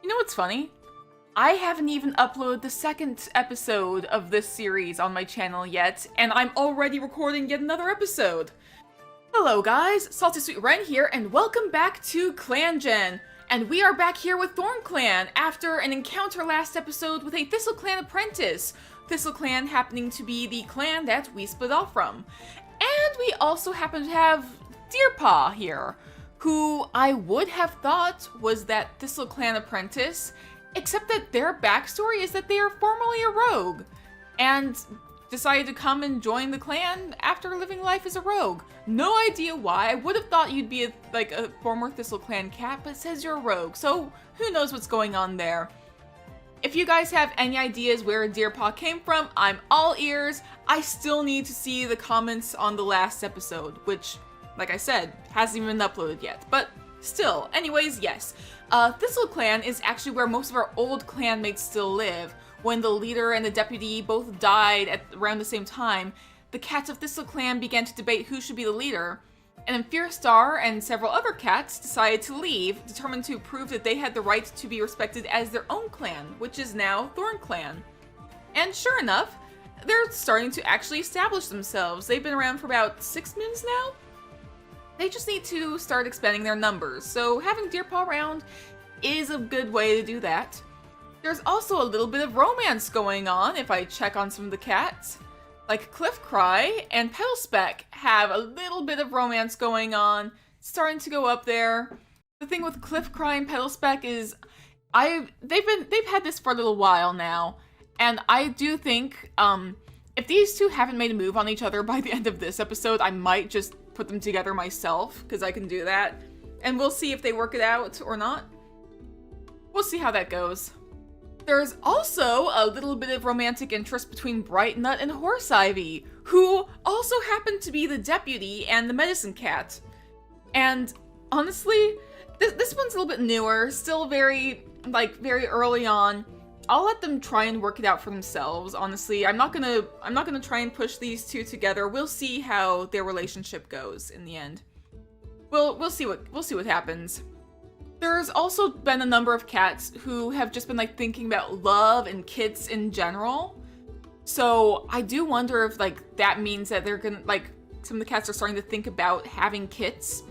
You know what's funny? I haven't even uploaded the second episode of this series on my channel yet, and I'm already recording yet another episode. Hello guys, Salty Sweet Ren here, and welcome back to ClanGen. And we are back here with Thornclan after an encounter last episode with a Thistleclan apprentice. Thistleclan happening to be the clan that we split off from. And we also happen to have Deerpaw here, who I would have thought was that Thistleclan apprentice, except that their backstory is that they are formerly a rogue, and decided to come and join the clan after living life as a rogue. No idea why. I would have thought you'd be a former Thistleclan cat, but it says you're a rogue, so who knows what's going on there. If you guys have any ideas where Deerpaw came from, I'm all ears. I still need to see the comments on the last episode, which, like I said, hasn't even been uploaded yet, but still. Anyways, yes. Thistleclan is actually where most of our old clanmates still live. When the leader and the deputy both died at around the same time, the cats of Thistleclan began to debate who should be the leader, and then Fearstar and several other cats decided to leave, determined to prove that they had the right to be respected as their own clan, which is now Thornclan. And sure enough, they're starting to actually establish themselves. They've been around for about 6 moons now. They just need to start expanding their numbers, so having Deerpaw around is a good way to do that. There's also a little bit of romance going on if I check on some of the cats. Like Cliffcry and Petalspeck have a little bit of romance going on, starting to go up there. The thing with Cliffcry and Petalspeck is they've had this for a little while now, and I do think if these two haven't made a move on each other by the end of this episode, I might just put them together myself, because I can do that. And we'll see if they work it out or not. We'll see how that goes. There's also a little bit of romantic interest between Brightnut and Horseivy, who also happen to be the deputy and the medicine cat. And honestly, this one's a little bit newer, still very early on. I'll let them try and work it out for themselves, honestly. I'm not gonna try and push these two together. We'll see how their relationship goes in the end. We'll see what happens. There's also been a number of cats who have just been thinking about love and kits in general. So I do wonder if that means that they're gonna some of the cats are starting to think about having kits.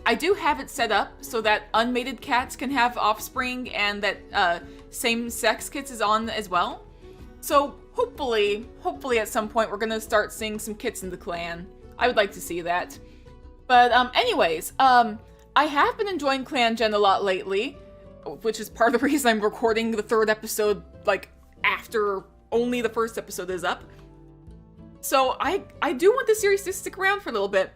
I do have it set up so that unmated cats can have offspring and that same-sex kits is on as well. So hopefully at some point we're gonna start seeing some kits in the clan. I would like to see that. But anyways, I have been enjoying ClanGen a lot lately, which is part of the reason I'm recording the third episode after only the first episode is up. So I do want this series to stick around for a little bit.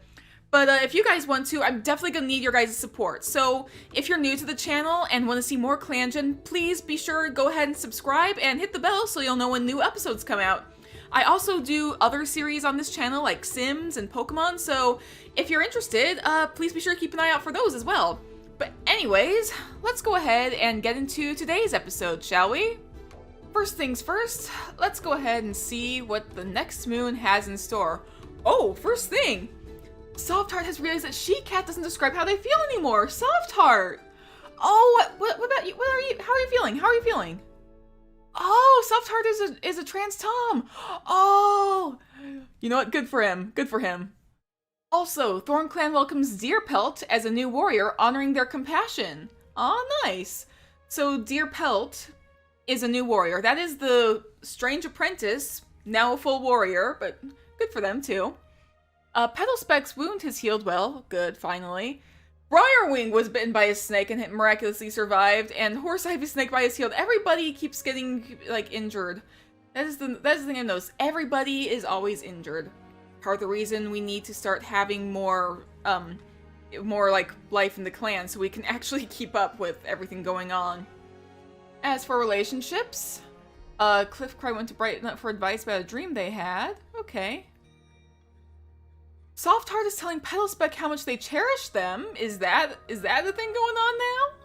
But if you guys want to, I'm definitely going to need your guys' support. So if you're new to the channel and want to see more ClanGen, please be sure to go ahead and subscribe and hit the bell so you'll know when new episodes come out. I also do other series on this channel like Sims and Pokemon, so if you're interested, please be sure to keep an eye out for those as well. But anyways, let's go ahead and get into today's episode, shall we? First things first, let's go ahead and see what the next moon has in store. Oh, first thing! Softheart has realized that She-Cat doesn't describe how they feel anymore. Softheart! Oh, what about you? How are you feeling? How are you feeling? Oh, Softheart is a trans Tom. Oh, you know what? Good for him. Good for him. Also, Thornclan welcomes Deerpelt as a new warrior, honoring their compassion. Aw, nice. So Deerpelt is a new warrior. That is the strange apprentice, now a full warrior, but good for them too. Petalspeck's wound has healed well. Good, finally. Briarwing was bitten by a snake and miraculously survived, and Horseivy's snake bite is healed. Everybody keeps getting, injured. That is the thing I noticed. Everybody is always injured. Part of the reason we need to start having more life in the clan so we can actually keep up with everything going on. As for relationships, Cliffcry went to Brightnut for advice about a dream they had. Okay. Softheart is telling Petalspeck how much they cherish them. Is that the thing going on now?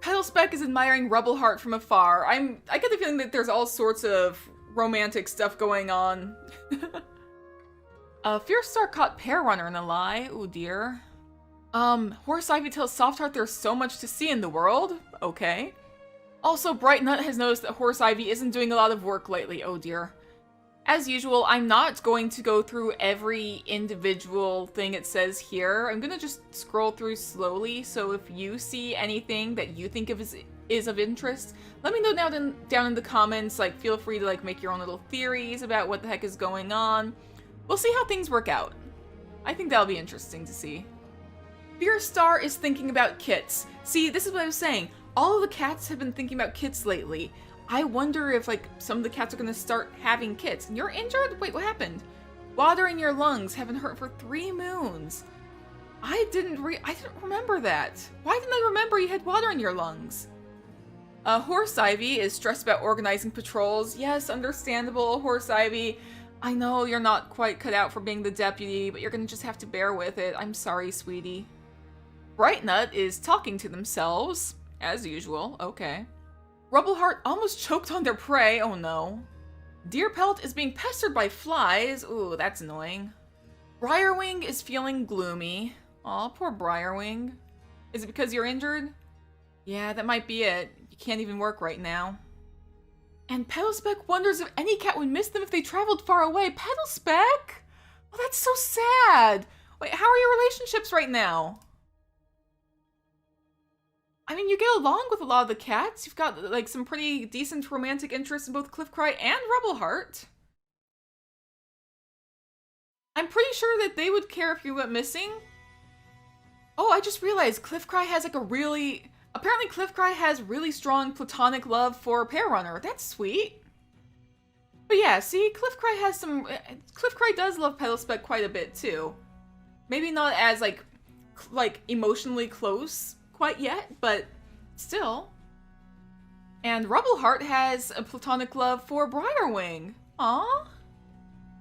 Petalspeck is admiring Rubbleheart from afar. I get the feeling that there's all sorts of romantic stuff going on. Fearstar caught Pear Runner in a lie. Oh dear. Horseivy tells Softheart there's so much to see in the world. Okay. Also, Bright Nut has noticed that Horse Ivy isn't doing a lot of work lately. Oh dear. As usual, I'm not going to go through every individual thing it says here. I'm gonna just scroll through slowly, so if you see anything that you think of is of interest, let me know down in the comments. Like, feel free to like make your own little theories about what the heck is going on. We'll see how things work out. I think that'll be interesting to see. Beer Star is thinking about kits. See, this is what I was saying. All of the cats have been thinking about kits lately. I wonder if, like, some of the cats are gonna start having kits. You're injured? Wait, what happened? Water in your lungs. Haven't hurt for 3 moons. I didn't remember that. Why didn't I remember you had water in your lungs? Horse Ivy is stressed about organizing patrols. Yes, understandable, Horse Ivy. I know you're not quite cut out for being the deputy, but you're gonna just have to bear with it. I'm sorry, sweetie. Bright Nut is talking to themselves, as usual. Okay. Rubbleheart almost choked on their prey. Oh no. Deerpelt is being pestered by flies. Ooh, that's annoying. Briarwing is feeling gloomy. Aw, poor Briarwing. Is it because you're injured? Yeah, that might be it. You can't even work right now. And Petalspec wonders if any cat would miss them if they traveled far away. Petalspec? Oh, that's so sad. Wait, how are your relationships right now? I mean, you get along with a lot of the cats. You've got, like, some pretty decent romantic interests in both Cliffcry and Rubbleheart. I'm pretty sure that they would care if you went missing. Oh, I just realized Cliffcry has, like, apparently Cliffcry has really strong platonic love for Pearrunner. That's sweet. But yeah, see, Cliffcry does love Petalspec quite a bit, too. Maybe not as, like emotionally close quite yet, but still. And Rubbleheart has a platonic love for Briarwing. Aww.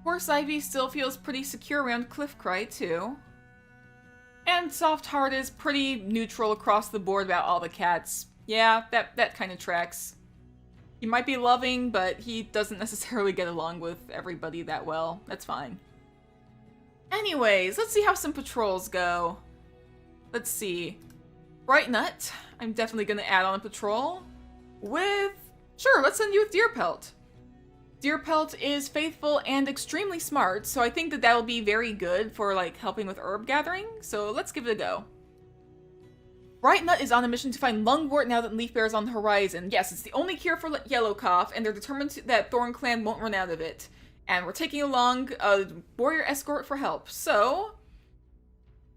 Horse Ivy still feels pretty secure around Cliffcry, too. And Softheart is pretty neutral across the board about all the cats. Yeah, that kind of tracks. He might be loving, but he doesn't necessarily get along with everybody that well. That's fine. Anyways, let's see how some patrols go. Let's see. Bright Nut, I'm definitely gonna add on a patrol with... Sure, let's send you with Deerpelt. Deerpelt is faithful and extremely smart, so I think that that'll be very good for, like, helping with herb gathering, so let's give it a go. Bright Nut is on a mission to find Lungwort now that Leaf Bear is on the horizon. Yes, it's the only cure for yellow cough, and they're determined that Thornclan won't run out of it. And we're taking along a warrior escort for help, so...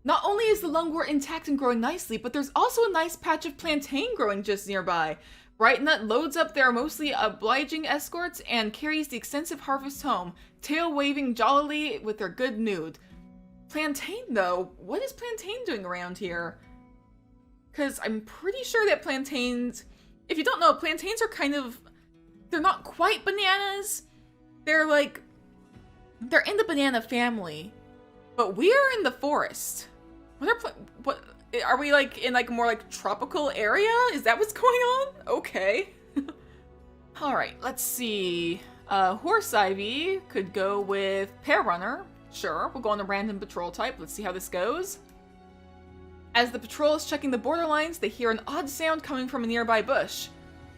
Not only is the lungwort intact and growing nicely, but there's also a nice patch of plantain growing just nearby. Bright Nut loads up their mostly obliging escorts and carries the extensive harvest home, tail waving jollily with their good mood. Plantain, though, what is Plantain doing around here? Because I'm pretty sure that plantains... If you don't know, plantains are kind of... They're not quite bananas. They're like... They're in the banana family. But we are in the forest. What are we, like, in, like, a more, like, tropical area? Is that what's going on? Okay. Alright, let's see. Horse Ivy could go with Pearrunner. Sure, we'll go on a random patrol type. Let's see how this goes. As the patrol is checking the borderlines, they hear an odd sound coming from a nearby bush.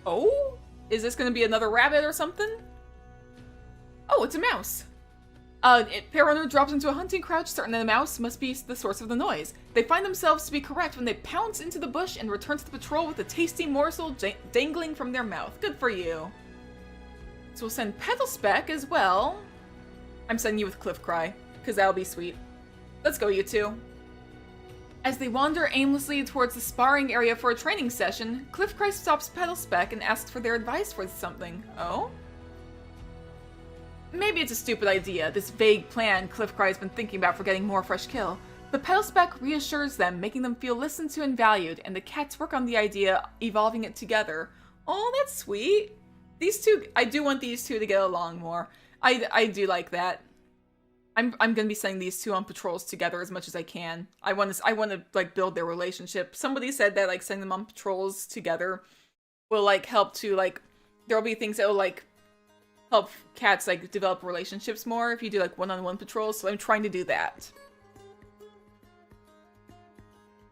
Oh? Is this gonna be another rabbit or something? Oh, it's a mouse. Pearrunner drops into a hunting crouch, certain that the mouse must be the source of the noise. They find themselves to be correct when they pounce into the bush and return to the patrol with a tasty morsel dangling from their mouth. Good for you. So we'll send Petalspec as well. I'm sending you with Cliffcry, because that'll be sweet. Let's go, you two. As they wander aimlessly towards the sparring area for a training session, Cliffcry stops Petalspec and asks for their advice for something. Oh? Maybe it's a stupid idea, this vague plan Cliffcry's been thinking about for getting more fresh kill, but Petalspec reassures them, making them feel listened to and valued, and the cats work on the idea, evolving it together. Oh, that's sweet. These two, I do want these two to get along more. I do like that. I'm gonna be sending these two on patrols together as much as I can. I want to like build their relationship. Somebody said that like sending them on patrols together will like help to like, there'll be things that will like help cats like develop relationships more if you do like one-on-one patrols, so I'm trying to do that.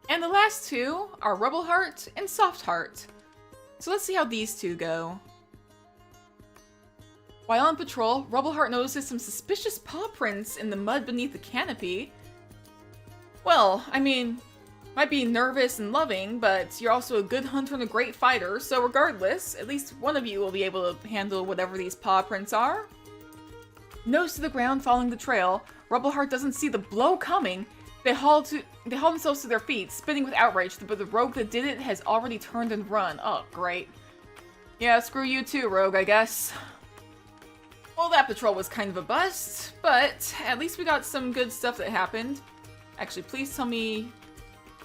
And the last two are Rubbleheart and Softheart. So let's see how these two go. While on patrol, Rubbleheart notices some suspicious paw prints in the mud beneath the canopy. Well, I mean, might be nervous and loving, but you're also a good hunter and a great fighter, so regardless, at least one of you will be able to handle whatever these paw prints are. Nose to the ground following the trail, Rubbleheart doesn't see the blow coming. They haul themselves to their feet, spinning with outrage, but the rogue that did it has already turned and run. Oh, great. Yeah, screw you too, rogue, I guess. Well, that patrol was kind of a bust, but at least we got some good stuff that happened. Actually, please tell me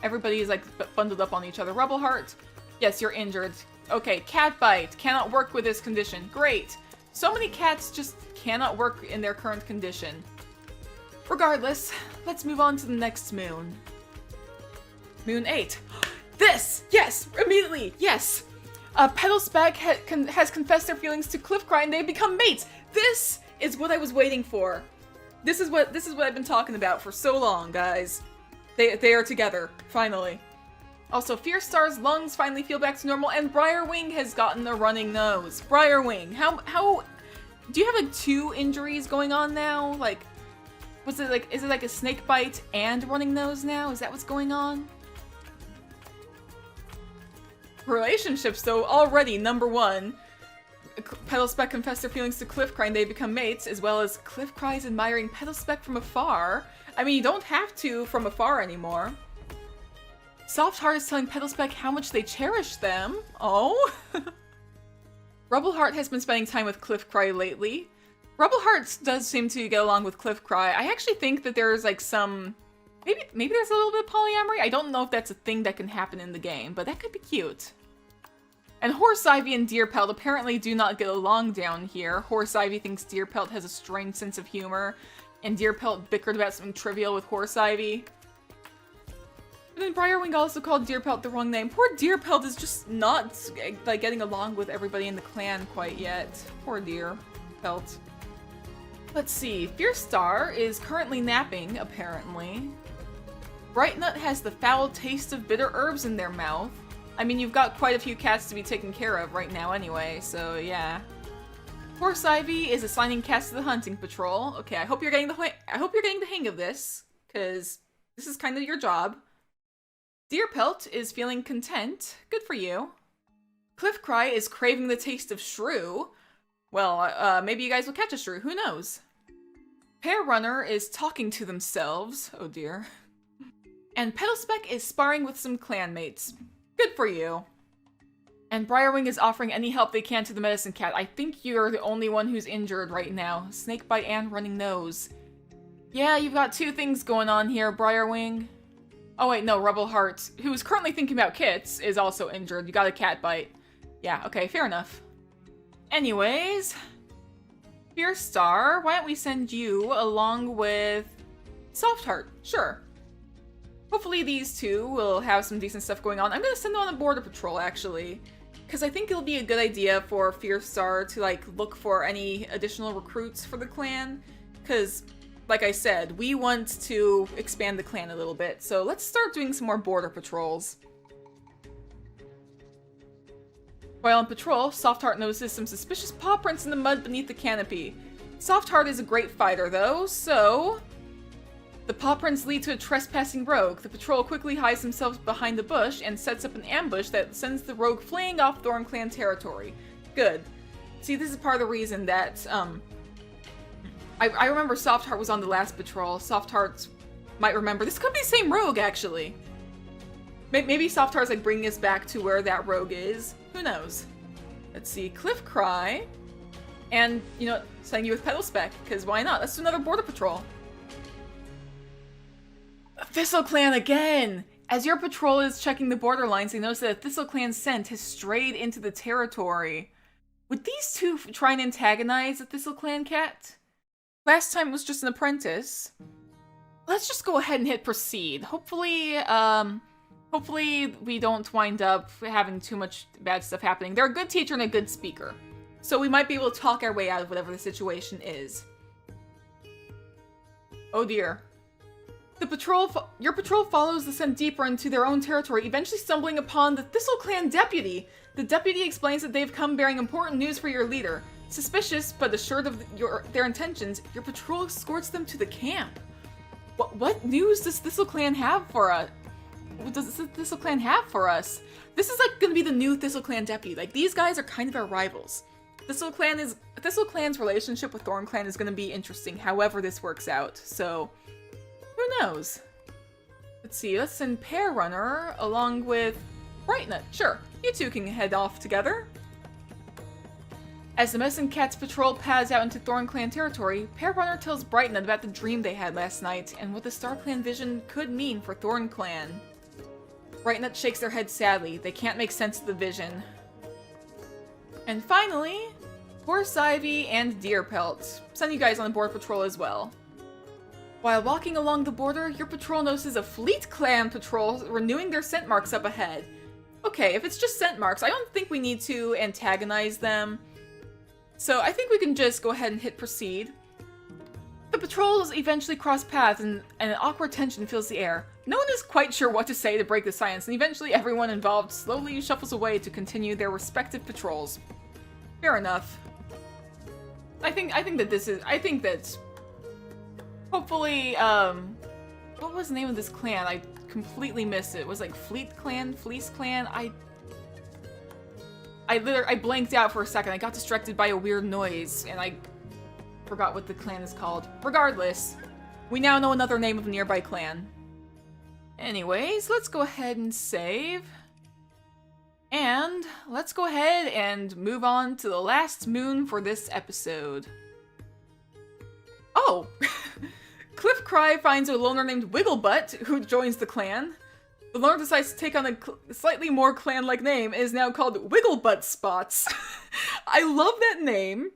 everybody is, like, bundled up on each other. Rubbleheart? Yes, you're injured. Okay, cat bite. Cannot work with this condition. Great. So many cats just cannot work in their current condition. Regardless, let's move on to the next moon. Moon 8. This! Yes! Immediately! Yes! Pedalspeck has confessed their feelings to Cliffcry and they've become mates! This is what I was waiting for. This is what I've been talking about for so long, guys. They are together, finally. Also, Fierce Star's lungs finally feel back to normal, and Briarwing has gotten a running nose. Briarwing, how do you have like 2 injuries going on now? Like, is it like a snake bite and running nose now? Is that what's going on? Relationships, though, already #1. Pedalspeck confessed their feelings to Cliffcry and they become mates, as well as Cliffcry's admiring Pedalspeck from afar. I mean, you don't have to from afar anymore. Softheart is telling Pedalspeck how much they cherish them. Oh? Rubbleheart has been spending time with Cliffcry lately. Rubbleheart does seem to get along with Cliffcry. I actually think that there's like some... Maybe there's a little bit of polyamory? I don't know if that's a thing that can happen in the game, but that could be cute. And Horseivy and Deerpelt apparently do not get along down here. Horseivy thinks Deerpelt has a strange sense of humor, and Deerpelt bickered about something trivial with Horseivy. And then Briarwing also called Deerpelt the wrong name. Poor Deerpelt is just not, like, getting along with everybody in the clan quite yet. Poor Deerpelt. Let's see. Fierce Star is currently napping, apparently. Brightnut has the foul taste of bitter herbs in their mouth. I mean, you've got quite a few cats to be taken care of right now anyway, so yeah. Horseivy is assigning Kass to the hunting patrol. Okay, I hope you're getting the hang of this, because this is kind of your job. Deerpelt is feeling content. Good for you. Cliffcry is craving the taste of shrew. Well, maybe you guys will catch a shrew, who knows? Pear Runner is talking to themselves. Oh dear. And Pedalspeck is sparring with some clanmates. Good for you. And Briarwing is offering any help they can to the medicine cat. I think you're the only one who's injured right now. Snakebite and running nose. Yeah, you've got 2 things going on here, Briarwing. Oh wait, no, Rubbleheart, who is currently thinking about kits, is also injured. You got a cat bite. Yeah, okay, fair enough. Anyways, Fierce Star, why don't we send you along with Softheart? Sure. Hopefully these 2 will have some decent stuff going on. I'm gonna send them on a border patrol, actually. Because I think it'll be a good idea for Fierce Star to, like, look for any additional recruits for the clan. Because, like I said, we want to expand the clan a little bit. So let's start doing some more border patrols. While on patrol, Softheart notices some suspicious paw prints in the mud beneath the canopy. Softheart is a great fighter, though, so... The paw prints lead to a trespassing rogue. The patrol quickly hides themselves behind the bush and sets up an ambush that sends the rogue fleeing off Thornclan territory. Good. See, this is part of the reason that, I remember Softheart was on the last patrol. Softheart might remember. This could be the same rogue, actually. Maybe Softheart's, like, bringing us back to where that rogue is. Who knows? Let's see. Cliffcry. And, you know, sending you with Pedalspeck, because why not? Let's do another border patrol. ThistleClan again! As your patrol is checking the borderlines, they notice that a ThistleClan scent has strayed into the territory. Would these 2 try and antagonize a ThistleClan cat? Last time it was just an apprentice. Let's just go ahead and hit proceed. Hopefully, hopefully we don't wind up having too much bad stuff happening. They're a good teacher and a good speaker. So we might be able to talk our way out of whatever the situation is. Oh dear. Your patrol follows the scent deeper into their own territory, eventually stumbling upon the ThistleClan deputy. The deputy explains that they've come bearing important news for your leader. Suspicious, but assured of their intentions, your patrol escorts them to the camp. What news does ThistleClan have for us? What does ThistleClan have for us? This is like gonna be the new ThistleClan deputy. Like, these guys are kind of our rivals. ThistleClan's relationship with Thornclan is gonna be interesting, however this works out. So, who knows? Let's see, let's send Pear Runner along with Brightnut. Sure, you two can head off together. As the Medicine Cat's patrol pads out into Thornclan territory, Pear Runner tells Brightnut about the dream they had last night and what the StarClan vision could mean for Thornclan. Brightnut shakes their head sadly. They can't make sense of the vision. And finally, Horse Ivy and Deerpelt. Send you guys on the board patrol as well. While walking along the border, your patrol notices a Fleet Clan patrol renewing their scent marks up ahead. Okay, if it's just scent marks, I don't think we need to antagonize them. So I think we can just go ahead and hit proceed. The patrols eventually cross paths and an awkward tension fills the air. No one is quite sure what to say to break the silence, and eventually everyone involved slowly shuffles away to continue their respective patrols. Fair enough. I think that hopefully, what was the name of this clan? I completely missed it. It was like Fleet Clan? Fleece Clan? I blanked out for a second. I got distracted by a weird noise, and I forgot what the clan is called. Regardless, we now know another name of a nearby clan. Anyways, let's go ahead and save. And let's go ahead and move on to the last moon for this episode. Oh! Cliffcry finds a loner named Wigglebutt who joins the clan. The loner decides to take on a slightly more clan-like name and is now called Wigglebutt Spots. I love that name.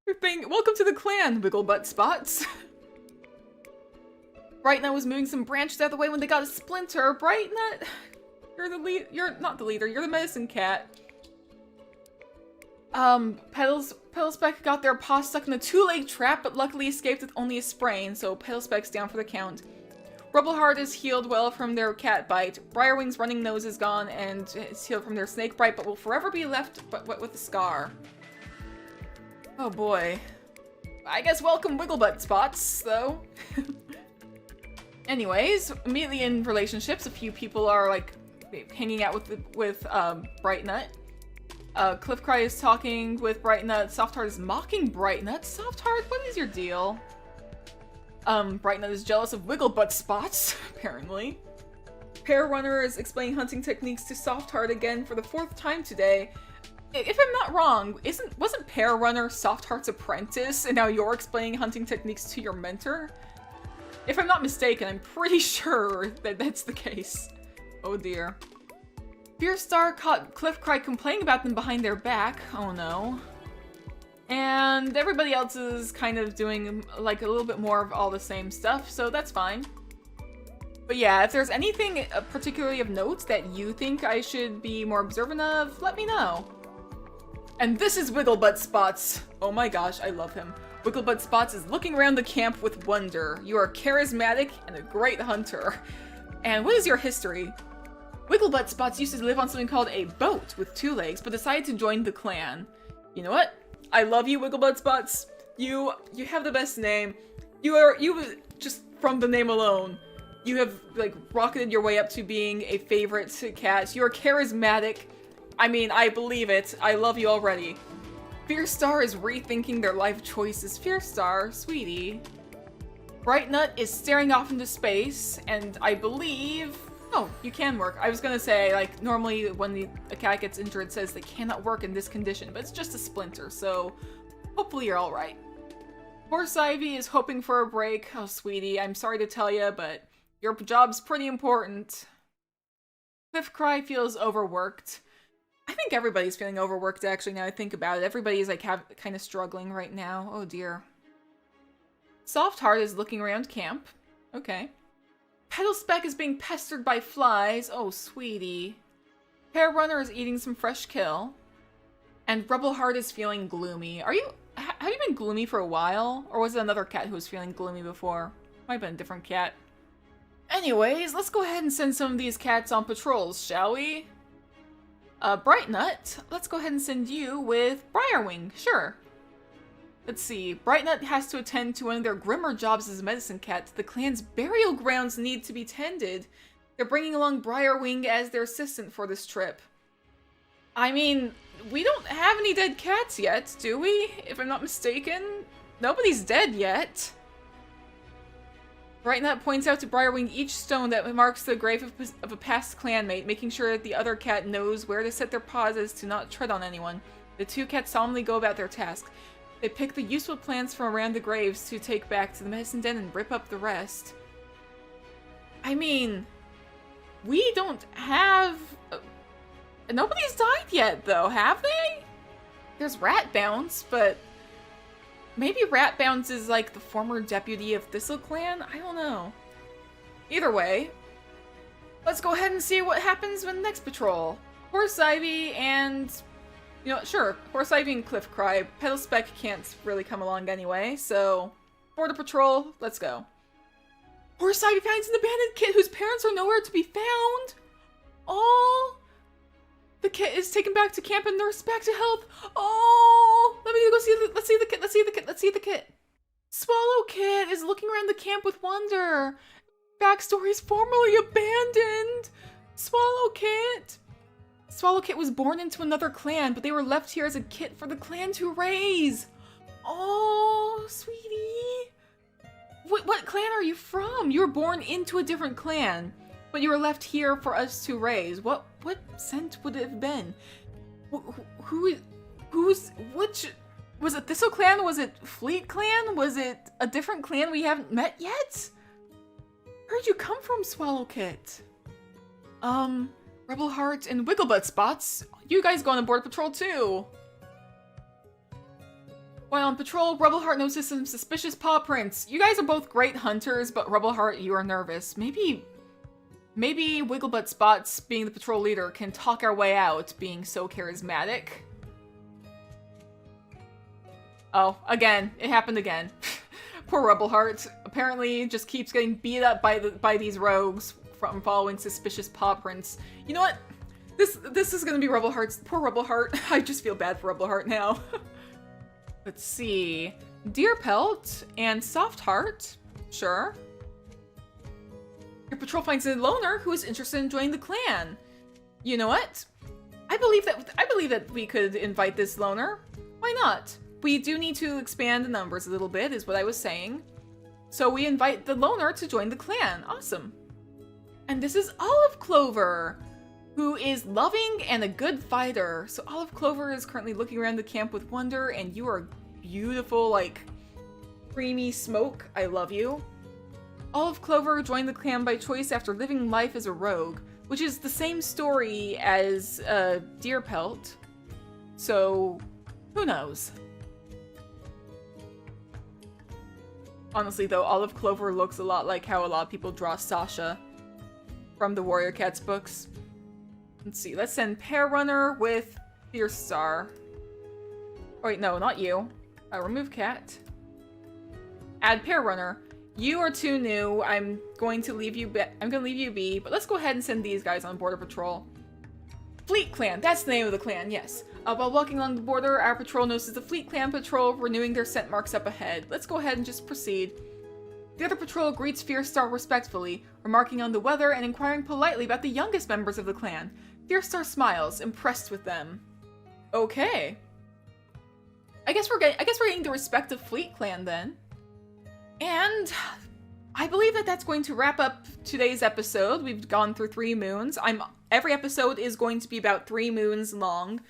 Welcome to the clan, Wigglebutt Spots. Brightnut was moving some branches out of the way when they got a splinter. Brightnut, you're the lead. You're not the leader. You're the medicine cat. Petalspec got their paw stuck in a two-leg trap, but luckily escaped with only a sprain, so Petalspec's down for the count. Rubbleheart is healed well from their cat bite. Briarwing's running nose is gone and is healed from their snake bite, but will forever be left with a scar. Oh boy. I guess welcome Wigglebutt Spots, though. Anyways, immediately in relationships, a few people are like hanging out with Brightnut. Cliffcry is talking with Brightnut. Softheart is mocking Brightnut. Softheart, what is your deal? Brightnut is jealous of Wigglebutt Spots, apparently. Pear Runner is explaining hunting techniques to Softheart again for the 4th time today. If I'm not wrong, wasn't Pear Runner Softheart's apprentice, and now you're explaining hunting techniques to your mentor? If I'm not mistaken, I'm pretty sure that that's the case. Oh dear. Fearstar caught Cliffcry complaining about them behind their back. Oh no. And everybody else is kind of doing like a little bit more of all the same stuff, so that's fine. But yeah, if there's anything particularly of note that you think I should be more observant of, let me know. And this is Wigglebutt Spots. Oh my gosh, I love him. Wigglebutt Spots is looking around the camp with wonder. You are charismatic and a great hunter. And what is your history? Wigglebutt Spots used to live on something called a boat with 2 legs, but decided to join the clan. You know what? I love you, Wigglebutt Spots. You have the best name. You just from the name alone, you have like rocketed your way up to being a favorite cat. You're charismatic. I mean, I believe it. I love you already. Fearstar is rethinking their life choices. Fearstar, sweetie. Brightnut is staring off into space, and I believe... Oh, you can work. I was gonna say, like, normally when a cat gets injured, it says they cannot work in this condition, but it's just a splinter, so hopefully you're alright. Horse Ivy is hoping for a break. Oh, sweetie, I'm sorry to tell you, but your job's pretty important. Cliffcry feels overworked. I think everybody's feeling overworked, actually, now I think about it. Everybody's, like, kind of struggling right now. Oh, dear. Softheart is looking around camp. Okay. Petalspec is being pestered by flies. Oh, sweetie. Pear Runner is eating some fresh kill. And Rubbleheart is feeling gloomy. Have you been gloomy for a while? Or was it another cat who was feeling gloomy before? Might have been a different cat. Anyways, let's go ahead and send some of these cats on patrols, shall we? Brightnut, let's go ahead and send you with Briarwing, sure. Let's see, Brightnut has to attend to one of their grimmer jobs as a medicine cat. The clan's burial grounds need to be tended. They're bringing along Briarwing as their assistant for this trip. I mean, we don't have any dead cats yet, do we? If I'm not mistaken, nobody's dead yet. Brightnut points out to Briarwing each stone that marks the grave of a past clanmate, making sure that the other cat knows where to set their paws as to not tread on anyone. The two cats solemnly go about their task. They pick the useful plants from around the graves to take back to the medicine den and rip up the rest. I mean, we don't have... Nobody's died yet, though, have they? There's Rat Bounce, but... Maybe Rat Bounce is like the former deputy of ThistleClan? I don't know. Either way, let's go ahead and see what happens with the next patrol. Horse Ivy and... You know, sure, Horse Ivy and Cliff Cry. Petal Speck can't really come along anyway, so... Border Patrol, let's go. Horse Ivy finds an abandoned kit whose parents are nowhere to be found! Oh! The kit is taken back to camp and nursed back to health. Oh! Let me go see the, let's see the kit, let's see the kit, let's see the kit. Swallow Kit is looking around the camp with wonder. Backstory is formerly abandoned. Swallow Kit. Swallow Kit was born into another clan, but they were left here as a kit for the clan to raise. Oh, sweetie. What clan are you from? You were born into a different clan, but you were left here for us to raise. What scent would it have been? Which, was it ThistleClan? Was it Fleet Clan? Was it a different clan we haven't met yet? Where'd you come from, Swallow Kit? Rebel Heart and Wigglebutt Spots, you guys go on Border Patrol too. While on patrol, Rebel Heart notices some suspicious paw prints. You guys are both great hunters, but Rebel Heart, you are nervous. Maybe Wigglebutt Spots, being the patrol leader, can talk our way out, being so charismatic. Oh, again, it happened again. Poor Rebel Heart. Apparently, just keeps getting beat up by these rogues from following suspicious paw prints. You know what? This is gonna be Rebel Heart's poor Rebel Heart. I just feel bad for Rebel Heart now. Let's see. Deer Pelt and Soft Heart. Sure. Your patrol finds a loner who is interested in joining the clan. You know what? I believe that we could invite this loner. Why not? We do need to expand the numbers a little bit, is what I was saying. So we invite the loner to join the clan. Awesome. And this is Olive Clover, who is loving and a good fighter. So Olive Clover is currently looking around the camp with wonder, and you are beautiful, like creamy smoke. I love you. Olive Clover joined the clan by choice after living life as a rogue, which is the same story as Deer Pelt. So, who knows? Honestly though, Olive Clover looks a lot like how a lot of people draw Sasha from the Warrior Cats books. Let's see, let's send Pear Runner with Fierce Star. Oh wait, no, not you. Remove cat. Add Pear Runner. You are too new. I'm going to leave you be, but let's go ahead and send these guys on Border Patrol. Fleet Clan, that's the name of the clan, yes. While walking along the border, our patrol notices the Fleet Clan patrol renewing their scent marks up ahead. Let's go ahead and just proceed. The other patrol greets Fierce Star respectfully, remarking on the weather and inquiring politely about the youngest members of the clan. Fierce Star smiles, impressed with them. Okay. I guess we're getting the respect of Fleet Clan then. And I believe that that's going to wrap up today's episode. We've gone through 3 moons. Every episode is going to be about 3 moons long.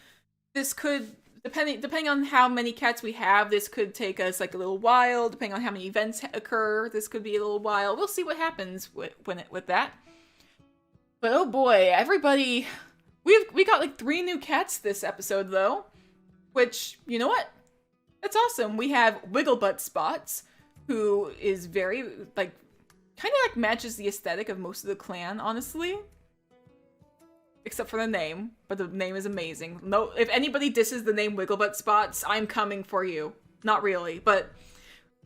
This could, depending on how many cats we have, this could take us like a little while. Depending on how many events occur, this could be a little while. We'll see what happens with that. But oh boy, everybody, we got like 3 new cats this episode though, which, you know what? That's awesome. We have Wigglebutt Spots, who is very, like, kind of like matches the aesthetic of most of the clan, honestly. Except for the name, but the name is amazing. No, if anybody disses the name Wigglebutt Spots, I'm coming for you. Not really, but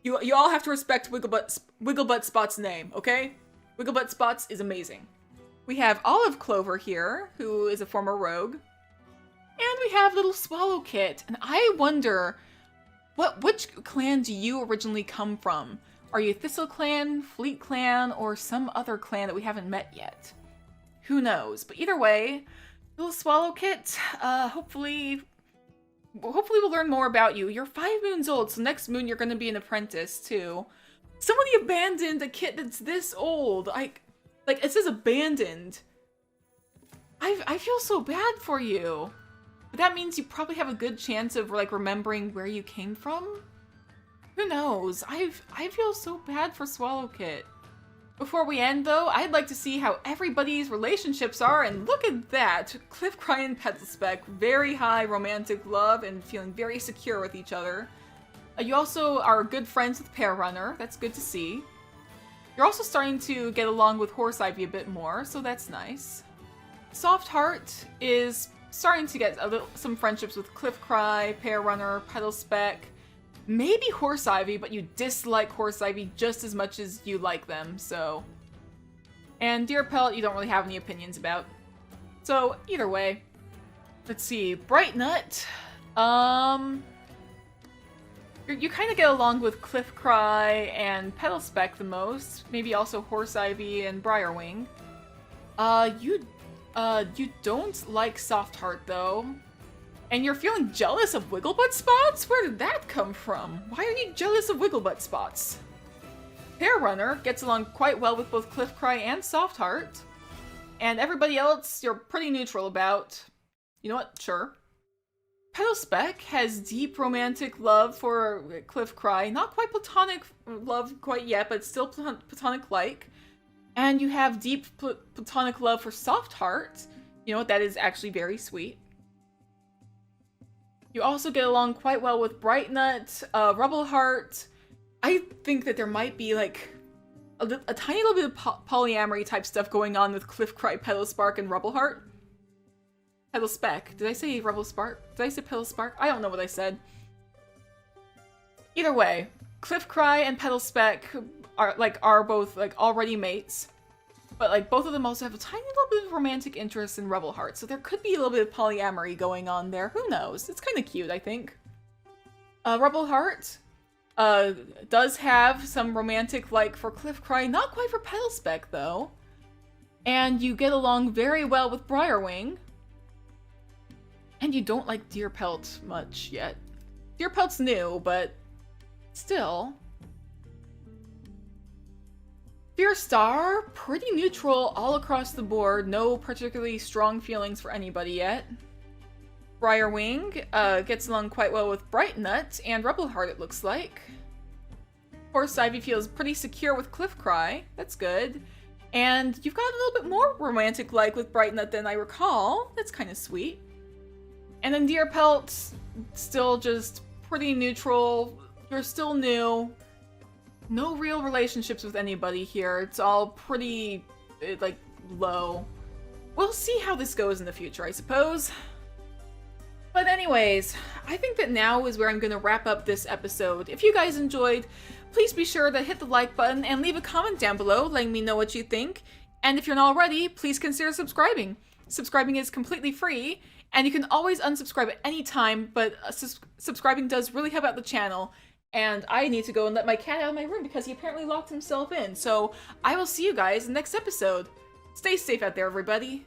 you all have to respect Wigglebutt Spots' name, okay? Wigglebutt Spots is amazing. We have Olive Clover here, who is a former rogue. And we have little Swallow Kit, and I wonder, which clan do you originally come from? Are you Thistle Clan, Fleet Clan, or some other clan that we haven't met yet? Who knows? But either way, little Swallow Kit, hopefully we'll learn more about you. You're 5 moons old, so next moon you're gonna be an apprentice, too. Somebody abandoned a kit that's this old. Like, it says abandoned. I feel so bad for you. But that means you probably have a good chance of, like, remembering where you came from? Who knows? I feel so bad for Swallow Kit. Before we end, though, I'd like to see how everybody's relationships are, and look at that! Cliffcry and Petalspec, very high romantic love and feeling very secure with each other. You also are good friends with Pear Runner, that's good to see. You're also starting to get along with Horse Ivy a bit more, so that's nice. Soft Heart is starting to get some friendships with Cliffcry, Pear Runner, Petalspec, maybe Horse Ivy, but you dislike Horse Ivy just as much as you like them, so... And Deer Pelt, you don't really have any opinions about. So, either way. Let's see, Bright Nut. You kind of get along with Cliffcry and Petalspec the most. Maybe also Horse Ivy and Briarwing. You don't like Soft Heart, though. And you're feeling jealous of Wigglebutt Spots? Where did that come from? Why are you jealous of Wigglebutt Spots? Pear Runner gets along quite well with both Cliffcry and Soft Heart. And everybody else you're pretty neutral about. You know what? Sure. Petalspec has deep romantic love for Cliffcry. Not quite platonic love quite yet, but still platonic-like. And you have deep platonic love for Soft Heart. You know what? That is actually very sweet. You also get along quite well with Bright Nut, Rubbleheart. I think that there might be like a tiny little bit of polyamory type stuff going on with Cliffcry, Petalspark, and Rubbleheart. Petalspec. Did I say Rubblespark? Did I say Petalspark? I don't know what I said. Either way, Cliffcry and Petalspec are both like already mates. But like both of them also have a tiny little bit of romantic interest in Rubbleheart, so there could be a little bit of polyamory going on there. Who knows? It's kind of cute, I think. Rubbleheart does have some romantic like for Cliffcry, not quite for Petalspec though. And you get along very well with Briarwing. And you don't like Deer Pelt much yet. Deer Pelt's new, but still. Fierce Star, pretty neutral all across the board. No particularly strong feelings for anybody yet. Briarwing gets along quite well with Bright Nut and Rubbleheart, it looks like. Horse Ivy feels pretty secure with Cliffcry. That's good. And you've got a little bit more romantic-like with Bright Nut than I recall. That's kind of sweet. And then Deer Pelt, still just pretty neutral. You're still new. No real relationships with anybody here. It's all pretty, like, low. We'll see how this goes in the future, I suppose. But anyways, I think that now is where I'm going to wrap up this episode. If you guys enjoyed, please be sure to hit the like button and leave a comment down below letting me know what you think. And if you're not already, please consider subscribing. Subscribing is completely free, and you can always unsubscribe at any time, but subscribing does really help out the channel. And I need to go and let my cat out of my room because he apparently locked himself in. So I will see you guys in the next episode. Stay safe out there, everybody.